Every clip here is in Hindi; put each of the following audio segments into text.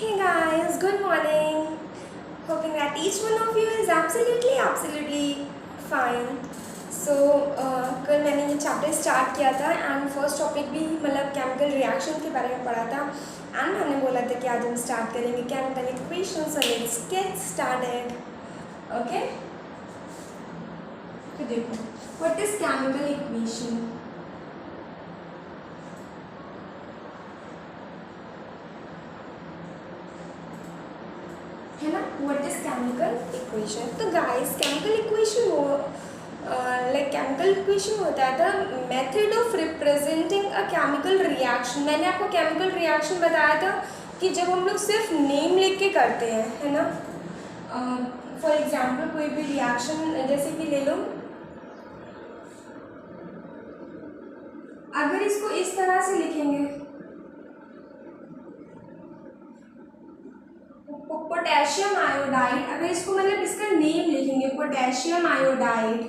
Hey guys, good morning. Hoping that each one of you is absolutely fine. So कल मैंने ये चैप्टर स्टार्ट किया था एंड फर्स्ट टॉपिक भी मतलब केमिकल रिएक्शन के बारे में पढ़ा था एंड मैंने बोला था कि आज हम स्टार्ट करेंगे chemical equation. So let's get started. Okay, तो देखो व्हाट इज केमिकल इक्वेशन। है ना, व्हाट इज केमिकल इक्वेशन। तो guys chemical equation chemical equation होता है the method of representing a chemical reaction. मैंने आपको केमिकल रिएक्शन बताया था कि जब हम लोग सिर्फ नेम लिख के करते हैं, है ना। फॉर एग्जाम्पल कोई भी रिएक्शन जैसे कि ले लो, अगर इसको इस तरह से लिखेंगे पोटेशियम आयोडाइड, अगर इसको मतलब इसका नेम लिखेंगे पोटेशियम आयोडाइड,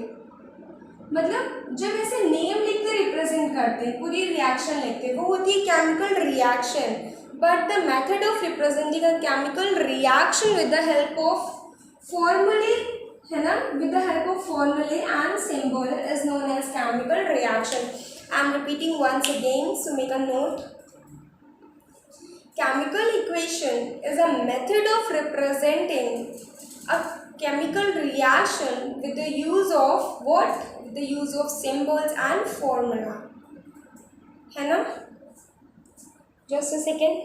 मतलब जब ऐसे नेम लिख कर रिप्रेजेंट करते हैं पूरी रिएक्शन लिखते हैं, वो होती है chemical reaction. But the method of representing a chemical reaction with the help of फॉर्मूले, है ना, विद द हेल्प ऑफ फॉर्मूले and symbol is known as chemical reaction. I am repeating once again, so make a note. Chemical equation is a method of representing a chemical reaction with the use of what? With the use of symbols and formula. है ना? Just a second.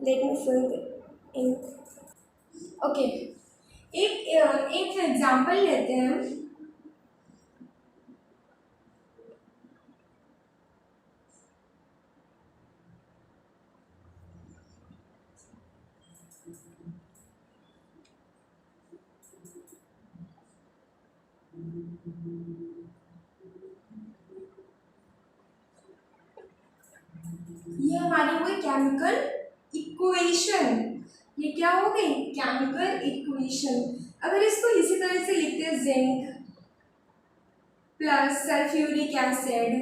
Let me fill the ink. Okay. एक एग्जाम्पल लेते हैं। ये हमारी हुई केमिकल इक्वेशन। ये क्या हो गई? Chemical equation. अगर इसको इसी तरह से लिखते हैं जिंक प्लस सल्फ्यूरिक एसिड,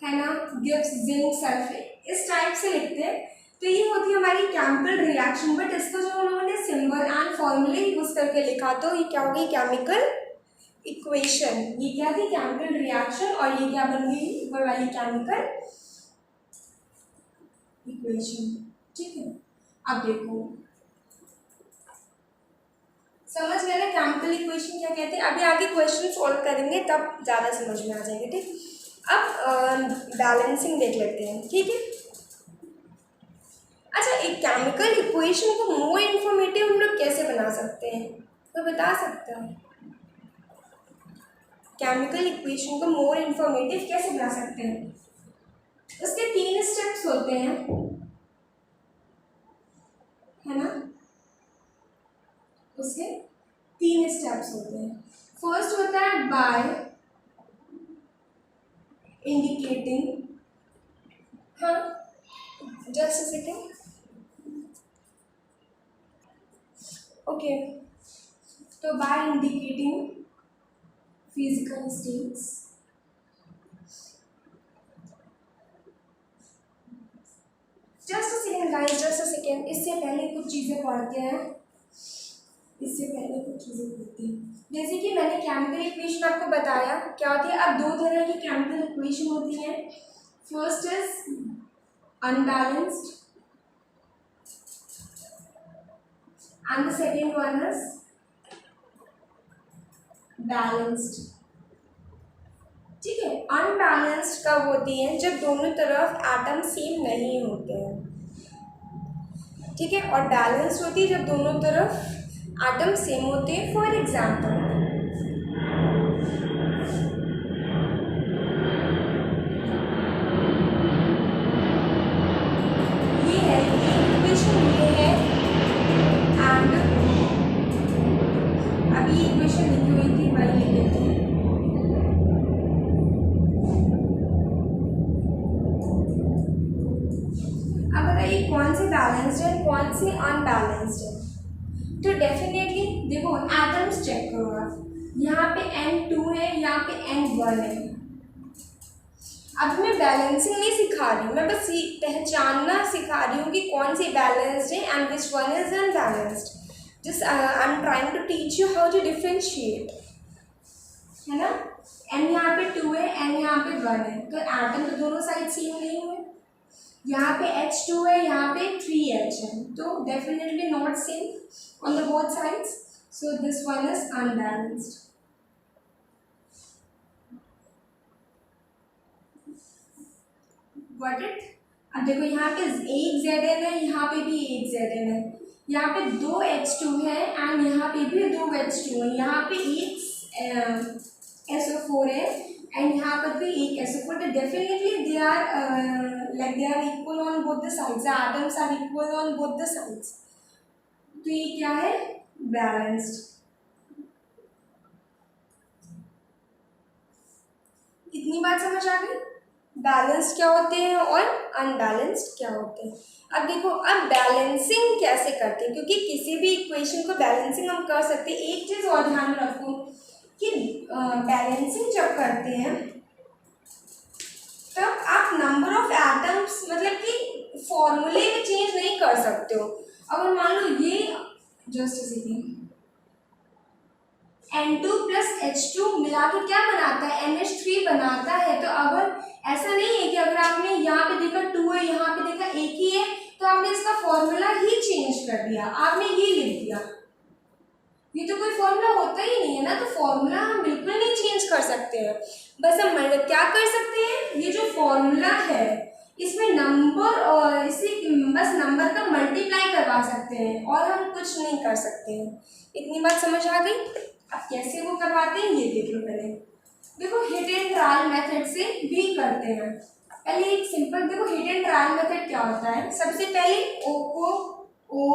है ना, गिव्स जिंक सल्फेट, इस टाइप से लिखते हैं, तो ये होती है हमारी केमिकल रिएक्शन। बट इसको जो उन्होंने सिंबल एंड फॉर्मूले यूज करके लिखा तो ये क्या होगी? Chemical equation. ये क्या थी? Chemical reaction. और ये क्या बन गई? वो वाली केमिकल इक्वेशन। ठीक है, अब देखो समझ गए ना केमिकल इक्वेशन क्या कहते हैं। अभी आगे क्वेश्चन सॉल्व करेंगे तब ज़्यादा समझ में आ जाएंगे। ठीक, अब बैलेंसिंग देख लेते हैं। ठीक है, अच्छा, एक केमिकल इक्वेशन को मोर इन्फॉर्मेटिव हम लोग कैसे बना सकते हैं, तो बता सकते हो? केमिकल इक्वेशन को मोर इन्फॉर्मेटिव कैसे बना सकते हैं? उसके 3 स्टेप्स होते हैं, है ना, उसके 3 स्टेप्स होते हैं। फर्स्ट होता है बाय इंडिकेटिंग, हाँ, जस्ट अ सेकेंड। ओके, तो by indicating physical states, just a second guys, just a second. इससे पहले कुछ चीज़ें पढ़ते हैं, इससे पहले कुछ चीज़ें पढ़ते हैं। जैसे कि मैंने केमिकल इक्वेशन आपको बताया क्या होती है। अब 2 तरह की केमिकल इक्वेशन होती है। First is unbalanced and the second one is balanced। ठीक है, अनबैलेंस्ड कब होती है? जब दोनों तरफ एटम सेम नहीं होते हैं। ठीक है, और बैलेंस्ड होती है जब दोनों तरफ एटम सेम होते हैं। फॉर एग्जाम्पल ये है इक्वेशन, ये है एंड अभी इक्वेशन लिखी हुई थी, वही लिख देती हूँ। अब बताइए कौन सी बैलेंस्ड है, कौन सी अनबैलेंस्ड है। तो डेफिनेटली देखो एटम्स चेक करो आप, यहाँ पे N2 है, यहाँ पे N1 है। अब मैं बैलेंसिंग नहीं सिखा रही हूँ, मैं बस पहचानना सिखा रही हूँ कि कौन सी बैलेंस्ड है and which one is unbalanced. Just I am trying to teach you how to differentiate, है ना। एन यहाँ पे 2 है, एन यहाँ पे 1 है, तो एटम तो दोनों साइड सेम नहीं हुए। यहाँ पे H2 है, यहाँ पे 3H है, तो definitely not same on the both sides, so this one is unbalanced. Got it. अब देखो यहाँ पे एक Zn है, यहाँ पे भी एक Zn है, यहाँ पे 2 H2 है एंड यहाँ पे भी 2 H2 है, यहाँ पे एक SO4 है एंड यहाँ पर भी एक SO4, तो definitely they are equal on both the sides, the atoms are equal on both the sides, तो ये क्या है, बैलेंस्ड। इतनी बात समझ आ गई, बैलेंस्ड क्या होते हैं और अनबैलेंस्ड क्या होते हैं। अब देखो, अब बैलेंसिंग कैसे करते हैं, क्योंकि किसी भी इक्वेशन को बैलेंसिंग हम कर सकते हैं। एक चीज़ और ध्यान रखो कि बैलेंसिंग जब करते हैं तब आप नंबर ऑफ एटम्स मतलब कि फॉर्मूले में चेंज नहीं कर सकते हो। अगर मान लो ये just second N2 plus H2 मिला के क्या बनाता है, NH3 बनाता है, तो अगर ऐसा नहीं है कि अगर आपने यहाँ पे देखा 2 है, यहाँ पे देखा एक ही है, तो आपने इसका फॉर्मूला ही चेंज कर दिया, आपने ये लिख दिया, ये तो कोई फॉर्मूला होता ही नहीं है ना। तो फॉर्मूला हम बिल्कुल नहीं चेंज कर सकते हैं, बस हम क्या कर सकते हैं, ये जो फॉर्मूला है इसमें नंबर और इसी बस नंबर का मल्टीप्लाई करवा सकते हैं और हम कुछ नहीं कर सकते हैं। इतनी बात समझ आ गई। अब कैसे वो करवाते हैं ये देख लो। पहले देखो, हिट एंड ट्रायल मेथड से भी करते हैं। पहले एक सिंपल देखो, हिट एंड ट्रायल मेथड क्या होता है, सबसे पहले O को O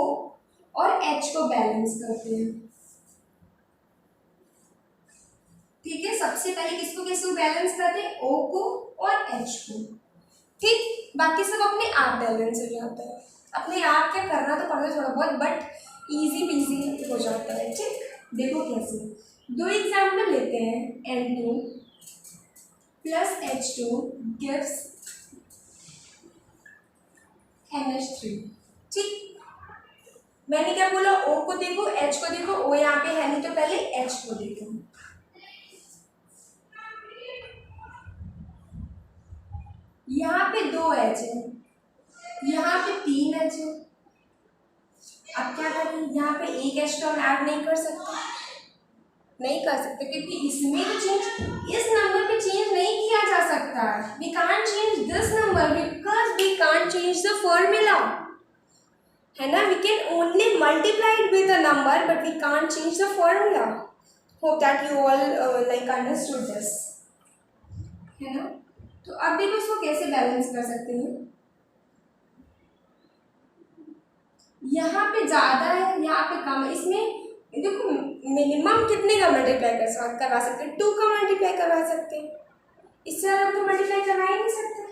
और H को बैलेंस करते हैं, ठीक है। सबसे पहले किसको किसको बैलेंस करते हैं, O को और H को, ठीक। बाकी सब अपने आप बैलेंस हो जाता है, अपने आप क्या करना तो पड़ता है थोड़ा बहुत, बट इजी पीजी हो जाता है, ठीक। देखो कैसे, दो एग्जाम्पल लेते हैं। N2 plus H2 gives NH3, ठीक। मैंने क्या बोला, O को देखो, H को देखो, O यहाँ पे है नहीं तो पहले H को देखो। यहाँ पे 2 H है, यहाँ पे 3 H है। अब क्या करें, यहाँ पे एक H तो हम ऐड नहीं कर सकते, नहीं कर सकते क्योंकि इसमें तो चेंज, इस नंबर पे चेंज नहीं किया जा सकता। We can't change this number because we can't change the formula, है ना। We can only multiply it with a number but we can't change the formula. Hope that you all like understood this, है ना। तो अब देखो इसको कैसे बैलेंस कर सकते हैं। यहाँ पे ज्यादा है, यहाँ पे कम है, इसमें देखो मिनिमम कितने का मल्टीप्लाई करवा सकते हैं, 2 का मल्टीप्लाई करवा सकते हैं, इससे ज़्यादा तो मल्टीप्लाई करवा ही नहीं सकते।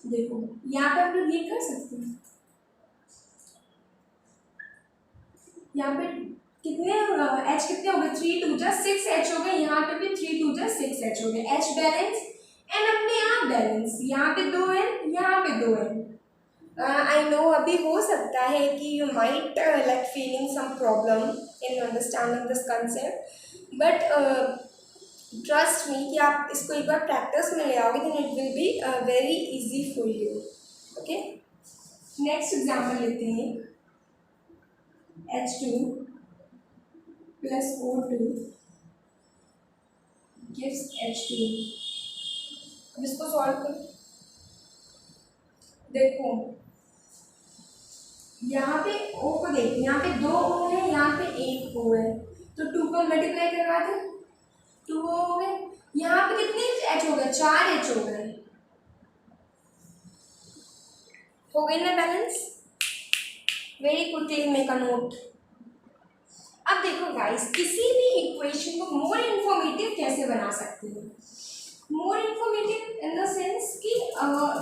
देखो यहाँ पे आप लोग ये कर सकते हैं, यहाँ पे कितने H कितने हो गए, 3 2 जा 6 H हो गए, यहाँ पे भी 3 2 जा 6 H हो गए। H बैलेंस एंड अपने आप बैलेंस, यहाँ पे 2 है, यहाँ पे 2 है। आई नो अभी हो सकता है कि you might like feeling some problem in understanding this concept, but trust me कि आप इसको एक बार प्रैक्टिस में ले आओगे then it will be very easy for you, okay. Next example लेते हैं, H2 plus O2 gives H2। अब इसको सॉल्व करो। देखो यहाँ पे O को देखो, यहाँ पे 2 O है, यहाँ पे 1 O है, तो 2 को मल्टीप्लाई करवा दो, 2 O हो गए। यहाँ पे कितने H हो गए, 4 H हो गए, हो गई ना balance. Very quickly make a note. अब देखो गाइस, किसी भी इक्वेशन को मोर इन्फॉर्मेटिव कैसे बना सकते हैं, more informative in the sense कि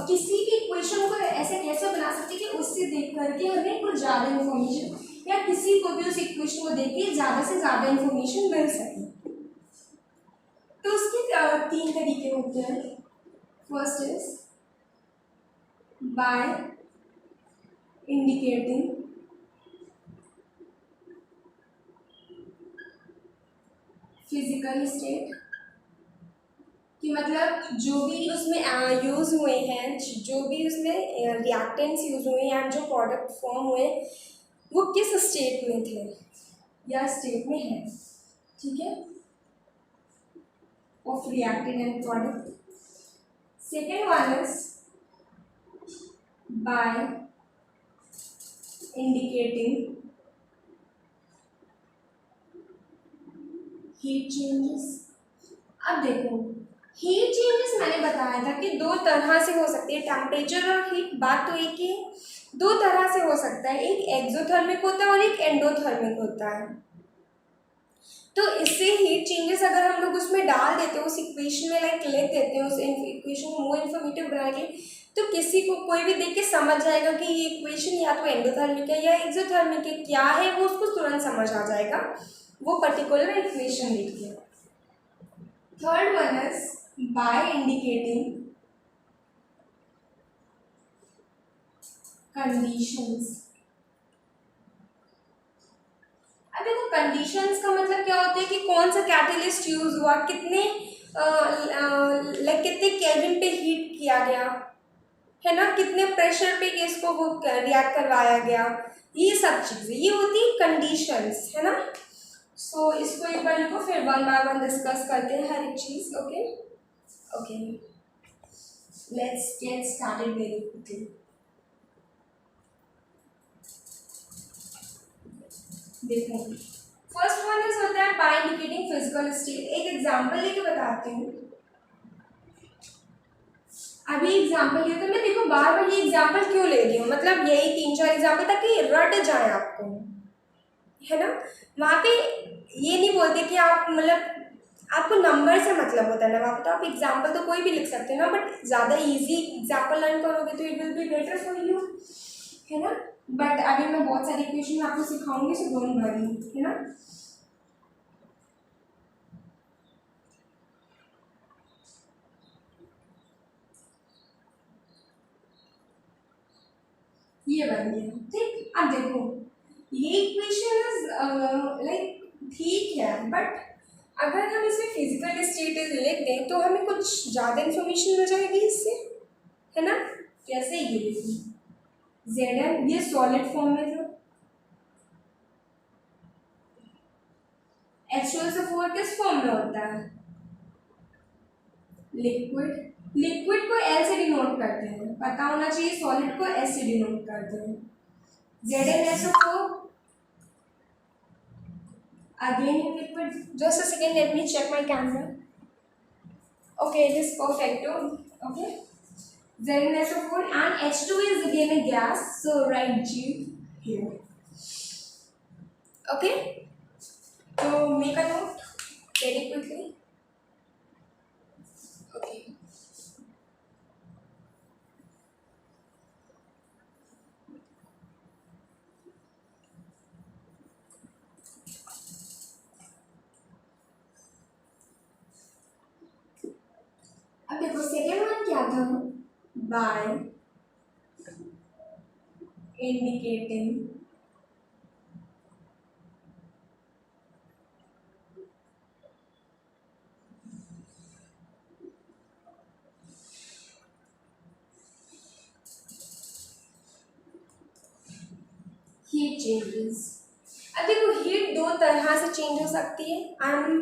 किसी भी इक्वेशन को ऐसे कैसे बना सकते हैं कि उससे देख करके हमें कुछ ज़्यादा इन्फॉर्मेशन या किसी को भी उस इक्वेशन को देख के ज़्यादा से ज़्यादा इन्फॉर्मेशन मिल सके। तो तीन तरीके होते हैं। First is by indicating physical state, कि मतलब जो भी उसमें यूज़ हुए हैं, जो भी उसमें रिएक्टेंट्स यूज़ हुए हैं, जो प्रोडक्ट फॉर्म हुए, वो किस स्टेट में थे या स्टेट में है, ठीक है, of reactant and product. Second one is by indicating heat changes. अब देखो, हीट चेंजेस मैंने बताया था कि दो तरह से हो सकती है, टेम्परेचर और हीट, बात तो एक ही है, दो तरह से हो सकता है, एक एक्सोथर्मिक होता है और एक एंडोथर्मिक होता है। तो इससे हीट चेंजेस अगर हम लोग उसमें डाल देते हैं, उस इक्वेशन में लाइक लिख देते हैं, उस इक्वेशन को मोर इन्फॉर्मेटिव बना के, तो किसी को कोई भी देख के समझ जाएगा कि ये इक्वेशन या तो एंडोथर्मिक है या एक्सोथर्मिक है, क्या है वो उसको तुरंत समझ आ जाएगा वो पर्टिकुलर इक्वेशन लिख के। Third one is by indicating conditions. अब देखो, कंडीशंस का मतलब क्या होता है कि कौन सा कैटलिस्ट यूज हुआ, कितने लाइक कितने केल्विन पे हीट किया गया है ना, कितने प्रेशर पे इसको वो रिएक्ट करवाया गया, ये सब चीजें ये होती है कंडीशंस, है ना। सो इसको एक बार लिखो, फिर वन बाय वन डिस्कस करते हैं हर एक चीज। Okay okay, let's get started very quickly. देखो, फर्स्ट वन इज होता है बाय इंडिकेटिंग फिजिकल स्टेट। एक एग्जांपल लेके बताती हूँ। अभी एग्जांपल लिया तो मैं, देखो बार बार ये एग्जांपल क्यों ले रही हूँ, मतलब यही तीन चार एग्जांपल ताकि रट जाए आपको, है ना। वहाँ पे ये नहीं बोलते कि आप मतलब आपको नंबर से मतलब होता है ना, वहाँ पे तो आप एग्जांपल तो कोई भी लिख सकते हो ना, बट ज़्यादा इजी एग्जांपल लर्न करोगे तो it will be better for you, है ना। बट अभी मैं बहुत सारी इक्वेशन आपको सिखाऊंगी, सो डोंट वरी, है ना। ये बन गया, ठीक। अब देखो, ये इक्वेशन इज लाइक ठीक है, बट अगर हम इसमें फिजिकल स्टेट लिख दें तो हमें कुछ ज़्यादा इंफॉर्मेशन मिल जाएगी इससे, है ना। कैसे, ये देखो Zn, ये सॉलिड फॉर्म में था, H2SO4 किस फॉर्म में होता है, लिक्विड। लिक्विड को L से डिनोट करते हैं, पता होना चाहिए, सॉलिड को S से डिनोट करते हैं। ZnSO4 again in liquid. Just a second, let me check my camera. Okay, it is perfect. Okay, ZnSO4 and H2 is again a gas, so write G here. Okay, so make a note very quickly. Okay, अब देखो सेकेंड वन क्या था, बाय इंडिकेटिंग हीट चेंजेस। अब देखो, हीट दो तरह से चेंज हो सकती है, I am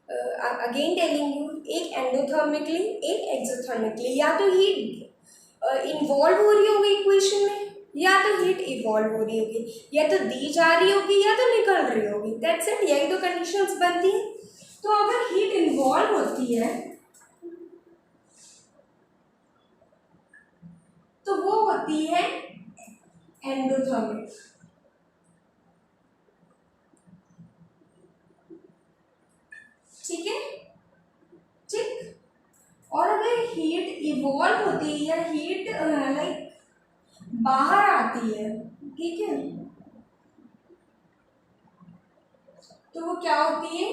again telling you, एक एंडोथर्मिकली एक एक्सोथर्मिकली। या तो हीट इन्वॉल्व हो रही होगी इक्वेशन में, या तो हीट इवॉल्व हो रही होगी, या तो दी जा रही होगी या तो निकल रही होगी, दैट्स इट, यही दो कंडीशंस बनती हैं। तो अगर हीट इन्वॉल्व होती है तो वो होती है एंडोथर्मिक, ठीक है, ठीक। और अगर हीट इवॉल्व होती है या हीट लाइक बाहर आती है, ठीक है, तो वो क्या होती है,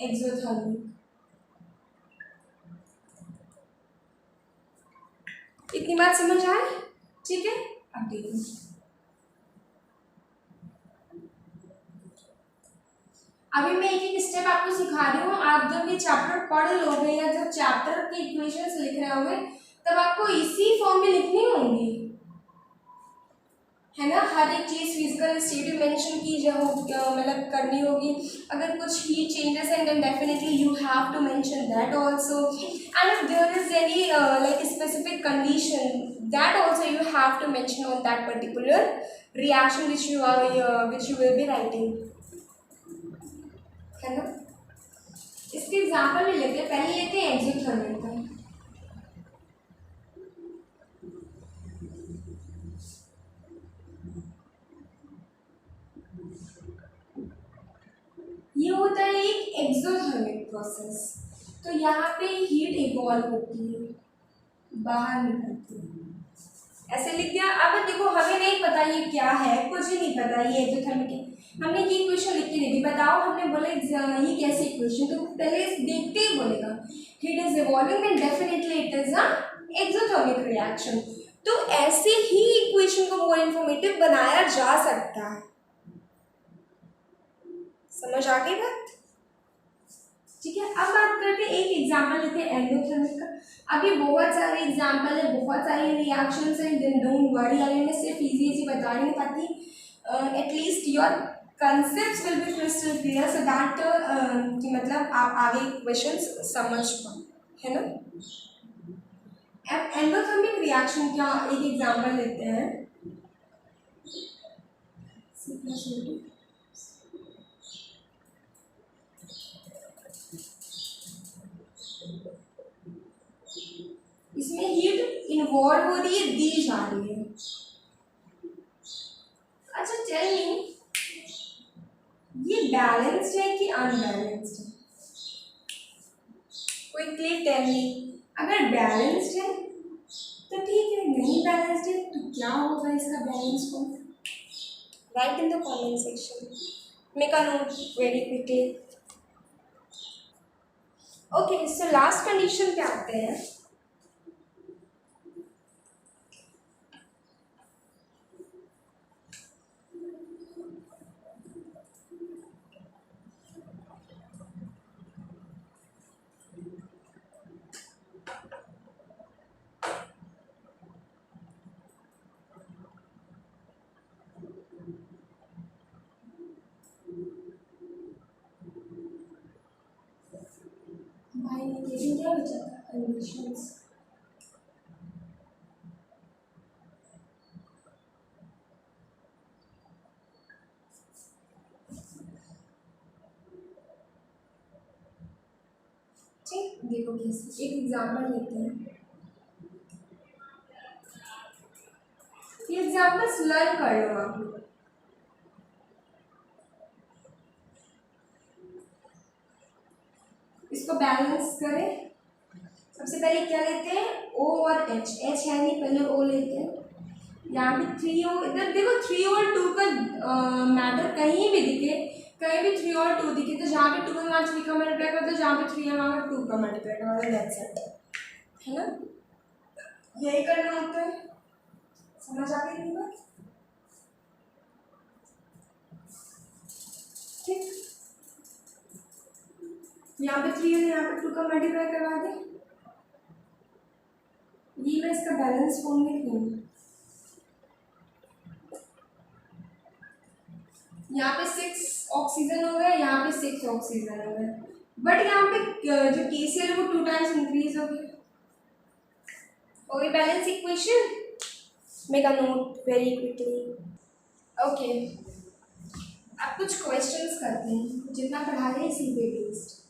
एक्सोथर्मिक। इतनी बात समझ आए? ठीक है, अब देखो अभी मैं एक एक स्टेप आपको सिखा रही हूँ। आप जब ये चैप्टर पढ़ लोगे या जब चैप्टर के इक्वेशंस लिख रहे होगे तब आपको इसी फॉर्म में लिखनी होंगी, है ना। हर एक चीज फिजिकल स्टेट मेंशन की मतलब करनी होगी। अगर कुछ ही चेंजेस हैं then definitely you have to mention that also, and if there is any like specific condition that also you have to mention on that particular reaction which you will be writing, है ना। इसके एग्जाम्पल ले लेते हैं, पहले लेते हैं एक्सोथर्मिक का। ये होता है एक एक्सोथर्मिक प्रोसेस। तो यहाँ पे हीट इवॉल्व होती है, बाहर निकलती है, ऐसे लिख दिया। अब देखो हमें नहीं पता ये क्या है, कुछ ही नहीं पता ये एक्सोथर्मिक है। हमने ये इक्वेशन लिख के दे दी, बताओ हमने बोला ये कैसी इक्वेशन, तो पहले देखते ही बोलेगा heat is evolving and definitely it is a exothermic reaction. तो ऐसे ही इक्वेशन को मोर इंफॉर्मेटिव बनाया जा सकता है। समझ आ गई बात? ठीक है, अब बात करते हैं, एक एग्जांपल लेते हैं एंडोथर्मिक का। अभी बहुत सारे एग्जांपल है, बहुत सारे रिएक्शंस हैं, देन डोंट वरी, अभी मैं सिर्फ इजी बता रही हूँ ताकि at least your concepts will be crystal clear so that कि मतलब आप आगे क्वेश्चंस समझ पाओ, है ना। अब एंडोथर्मिक रिएक्शन का एक एग्जांपल लेते हैं। इसमें हीट इन्वॉल्व हो रही है, दी जा रही है। अच्छा टेल मी, ये बैलेंस्ड है कि अनबैलेंस्ड है? Quickly tell me. अगर बैलेंस्ड है तो ठीक है, नहीं बैलेंस्ड है तो क्या होगा इसका बैलेंस को? Right in the comment section, make a note very quickly. Okay, so last condition पे आते हैं। भाई ये क्या बचा था कंडीशंस? ठीक, देखो कैसे, एक एग्जांपल लेते हैं। ये एग्जांपल्स लर्न कर लो आप लोग। इसको बैलेंस करें। सबसे पहले क्या लेते हैं, O और H। H है नहीं, पहले O लेते हैं। यहाँ पे 3 और इधर देखो 3 और 2 का मैटर कहीं भी दिखे, कहीं भी 3 और 2 दिखे तो जहाँ पे 2 है वहाँ 3 का मल्टीप्लाई कर दो, जहाँ पे 3 है वहाँ 2 का मल्टीप्लाई कर दो, दैट्स इट, है ना। यही करना होता है। समझ आ गई बात? ठीक, यहाँ पे 3 है, यहाँ पे 2 का मल्टीप्लाई करवा दें। ये मैं इसका बैलेंस फॉर्म में लिखूंगी। यहाँ पे 6 ऑक्सीजन हो गया, यहाँ पे 6 ऑक्सीजन हो गया, बट यहाँ पे जो KCl है वो 2 टाइम्स इंक्रीज हो गया। Okay, balance equation, make a note very quickly. Okay, अब कुछ क्वेश्चंस करते हैं, जितना पढ़ा रहे हैं इसी पे बेस्ड।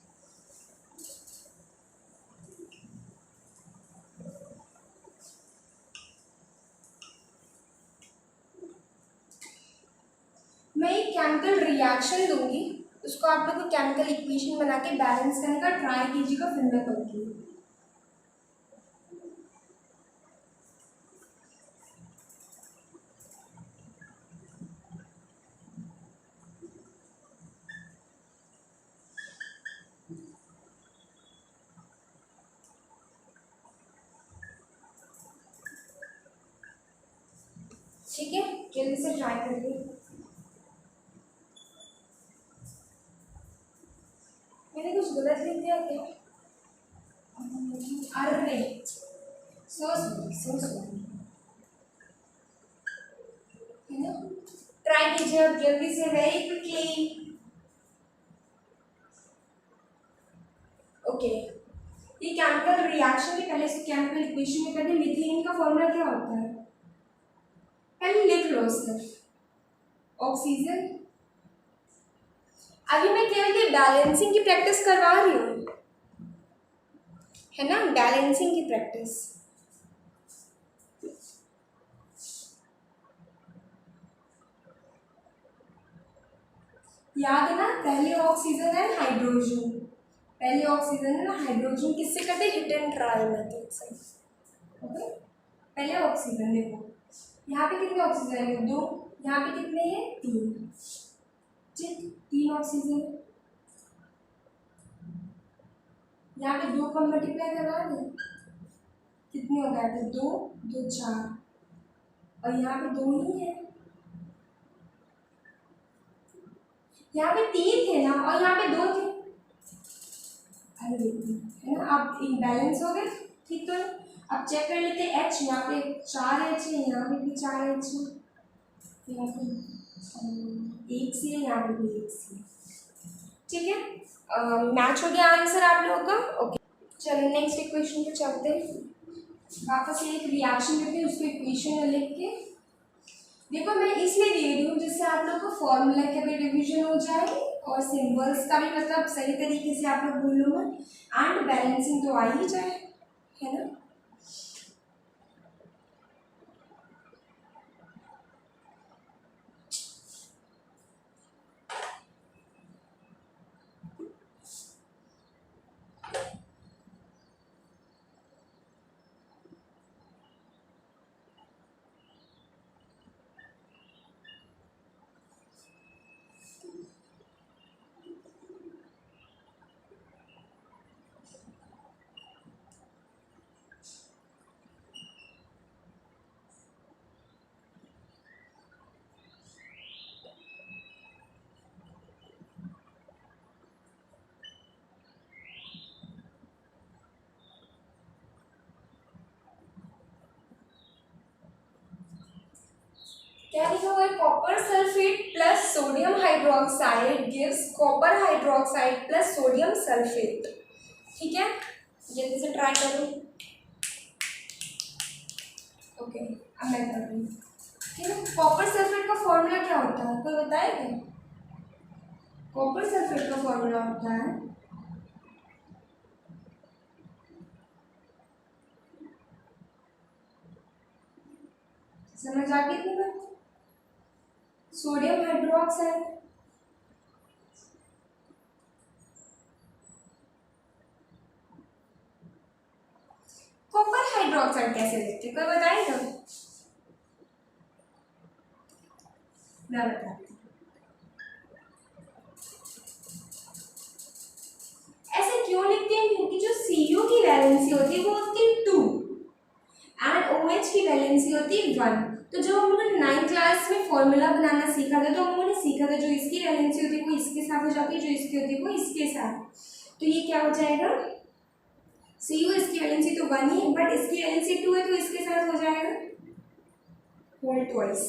मैं एक केमिकल रिएक्शन दूंगी, उसको आप लोग को केमिकल इक्वेशन बना के बैलेंस करने का ट्राई कीजिएगा, फिर मैं करूँगी। ठीक है, जल्दी से ट्राई करिए। मैंने कुछ गलत लिख दिया क्या? अरे सो सॉरी है ना। ट्राई कीजिए अब जल्दी से, वेरी क्विकली। ओके, ये केमिकल रिएक्शन के पहले से केमिकल इक्वेशन में पहले मीथेन का फॉर्मूला क्या होता है पहले लिख लो सिर्फ। ऑक्सीजन, अभी मैं केवल ये बैलेंसिंग की प्रैक्टिस करवा रही हूँ, है ना, बैलेंसिंग की प्रैक्टिस। याद है ना, पहले ऑक्सीजन एंड हाइड्रोजन, पहले ऑक्सीजन एंड हाइड्रोजन किससे करते हैं, हिट एंड ट्रायल मेथड से। ओके, पहले ऑक्सीजन देखो, यहाँ पे कितने ऑक्सीजन है, 2, यहाँ पे कितने हैं, 3, ठीक, 3 ऑक्सीजन, यहाँ पे 2 को मल्टीप्लाई करवा दें, कितने हो गए थे, 2 2 4, और यहाँ पे 2 ही है, यहाँ पे 3 थे ना और यहाँ पे 2 थे, अरे देखिए है ना, अब इम्बैलेंस हो गए, ठीक। तो अब चेक कर लेते हैं, एच यहाँ पे 4 एच है, यहाँ पे भी 4 एच है, यहाँ पे 1 सी है, यहाँ पे भी 1 सी है, ठीक है। मैच हो गया आंसर आप लोगों का। ओके, चलो नेक्स्ट इक्वेशन पे चलते हैं। वापस से एक रिएक्शन करते हैं, उसको इक्वेशन में लिख के देखो, मैं इसलिए दे रही हूँ जिससे आप लोग को फॉर्मूला का भी रिवीजन हो जाए और सिंबल्स का भी मतलब सही तरीके से आप लोग बोलो एंड बैलेंसिंग तो आ ही जाए, है ना। क्या लिखा हुआ है, copper sulphate plus sodium hydroxide gives copper hydroxide plus sodium sulphate, ठीक है, जल्दी से ट्राई करो। ओके, अब मैं कर रही हूँ, ठीक है। कॉपर सल्फेट का फॉर्मूला क्या होता है, कोई बताएगा? कॉपर सल्फेट का फॉर्मूला होता है, समझ आ गई इतनी बात, सोडियम हाइड्रोक्साइड, कॉपर हाइड्रोक्साइड कैसे लिखते हैं, कोई बताएगा? मैं बताती हूँ, ऐसे क्यों लिखते हैं, क्योंकि जो Cu की वैलेंसी होती है वो होती है 2 एंड OH की वैलेंसी होती है 1। तो जब हम लोगों ने 9th क्लास में फॉर्मूला बनाना सीखा था, तो हम लोगों ने सीखा था जो इसकी वैलेंसी होती है वो इसके साथ हो जाती है, जो इसकी होती है वो इसके साथ, तो ये क्या हो जाएगा, Cu इसकी वैलेंसी तो 1 ही है बट इसकी वैलेंसी 2 है, तो इसके साथ हो जाएगा होल ट्वाइस,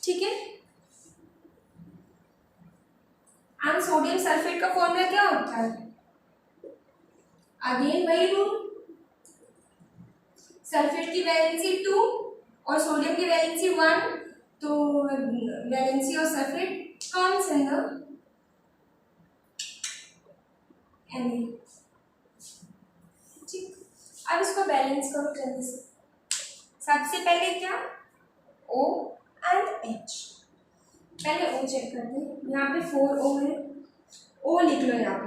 ठीक है। एंड सोडियम सल्फेट का फॉर्मूला क्या होता है, अगेन वही रूल, सल्फेट की वैलेंसी 2 और सोडियम की वैलेंसी 1, तो valency of sulphate comes in the Na, ठीक। अब इसको बैलेंस करो जल्दी से, सबसे पहले क्या, O एंड H, पहले O चेक करते हैं, यहाँ पे 4O है, O लिख लो, यहाँ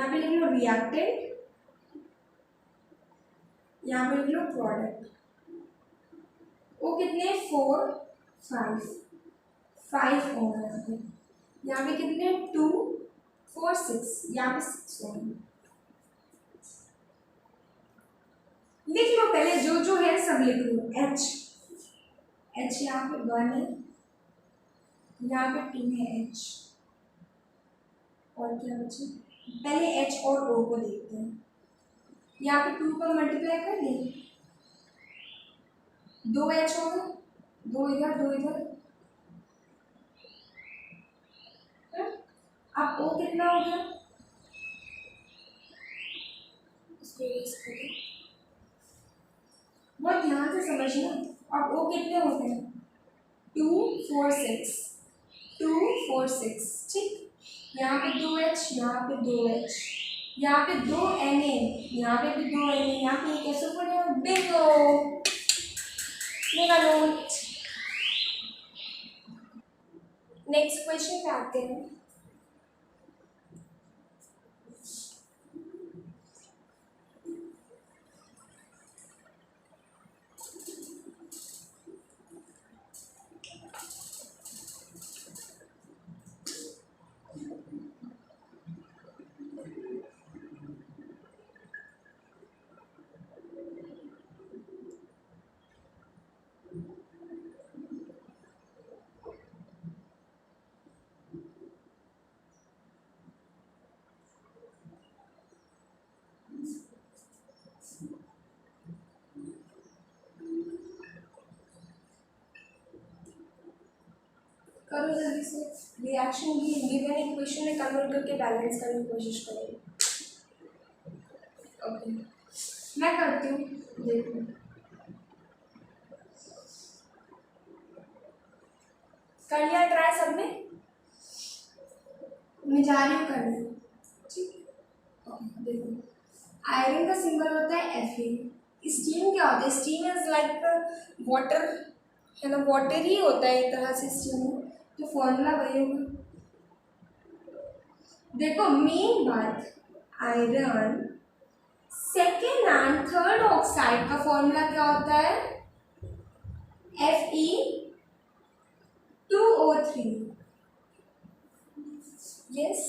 पे लिख लो रिएक्टेंट, यहाँ पे लिख लो प्रोडक्ट, O कितने 4 5 O है, यहाँ पे कितने 2 4 6, यहाँ पे 6 O लिख लो, पहले जो जो है सब लिख लो। H एच यहाँ पे 1 है, यहाँ पे 2 है एच, और क्या बचे, पहले एच और ओ को देखते हैं। यहाँ पे 2 का मल्टीप्लाई कर लें, 2 एच होगा, 2 इधर 2 इधर, अब ओ कितना हो गया, इसको erase कर दो। बहुत ध्यान से समझना। अब ओ कितने होते हैं, 2 4 6, 2 4 6, ठीक। यहाँ पे 2 एच, यहाँ पे 2 एच, यहाँ पे 2 एन ए, यहाँ पे भी 2 एन ए, यहाँ पे कैसे पड़ेगा, बिंगो, मेरा नोट। नेक्स्ट क्वेश्चन पे आते हैं। करो जल्दी से, रिएक्शन गिवन इक्वेशन में कन्वर्ट करके बैलेंस करने की कोशिश करो। ओके, मैं करती हूँ, देखो कर लिया ट्राई सबने, मैं जा रही हूँ करने, ठीक। देखो आयरन का सिंबल होता है Fe। स्टीम क्या होता है, स्टीम इज लाइक वाटर, है ना, वाटर ही होता है एक तरह से स्टीम, तो फॉर्मूला वही होगा। देखो मेन बात, iron second and third oxide का फॉर्मूला क्या होता है, Fe2O3, yes,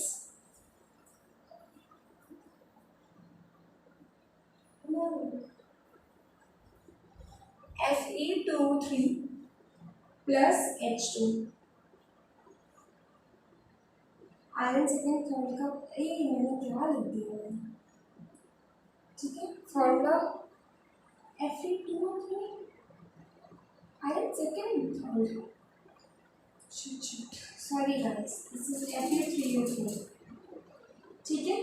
Fe2O3 plus H2, iron second third का, मैंने क्या लिख दिया है, ठीक है, formula Fe2O3, iron second third, sorry guys, this is Fe3O4, ठीक है,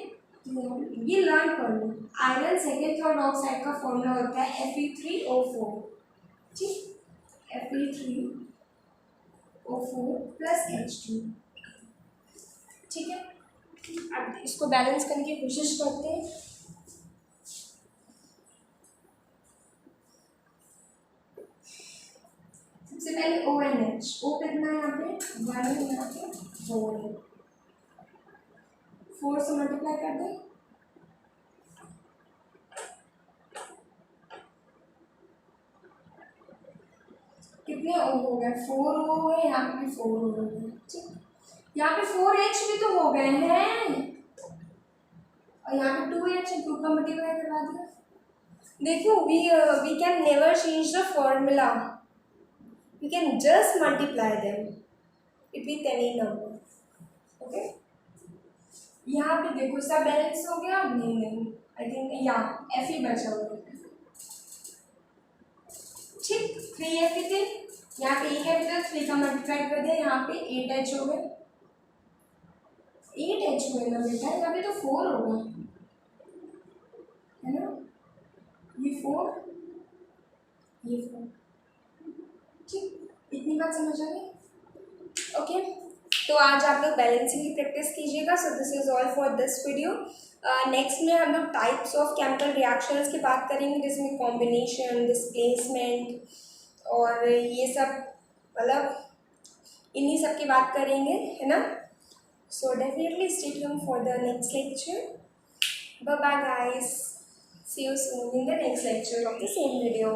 ये लर्न कर लो। आयरन सेकेंड थर्ड ऑक्साइड का फॉर्मूला होता है Fe3O4, ठीक, Fe3O4 प्लस H2, ठीक है। अब इसको बैलेंस करने की कोशिश करते हैं। सबसे पहले ONH, O कितना है यहाँ पे 1 है, यहाँ पे 4 है, 4 से मल्टीप्लाई कर दे, कितने O हो गए, 4 O हो गए, यहाँ पे 4 O हो गए, ठीक। यहाँ पे 4H भी तो हो गए हैं, और यहाँ पे 2H है, 2 का मल्टीप्लाई करवा दिया। देखो we can never change the formula, we can just multiply them it with any number, okay। यहाँ पे देखो सब बैलेंस हो गया, नहीं आई थिंक यहाँ Fe बचा हुआ है, ठीक, 3Fe थे, यहाँ पे एक है, 3 का मल्टीप्लाई कर दिया, यहाँ पे 8H हो गए, 8H हुए ना बेटा, यहाँ पे तो 4 होगा, है ना, ये 4, ये 4, ठीक, इतनी बात समझ आ गई, ओके। तो आज आप लोग बैलेंसिंग की प्रैक्टिस कीजिएगा। So this is all for this video. Next में हम लोग टाइप्स ऑफ केमिकल रिएक्शंस की बात करेंगे, जिसमें कॉम्बिनेशन, डिस्प्लेसमेंट और ये सब, मतलब इन्हीं सब की बात करेंगे, है ना। So definitely stay tuned for the next lecture. Bye bye guys, see you soon in the next lecture of the same video.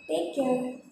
Take care.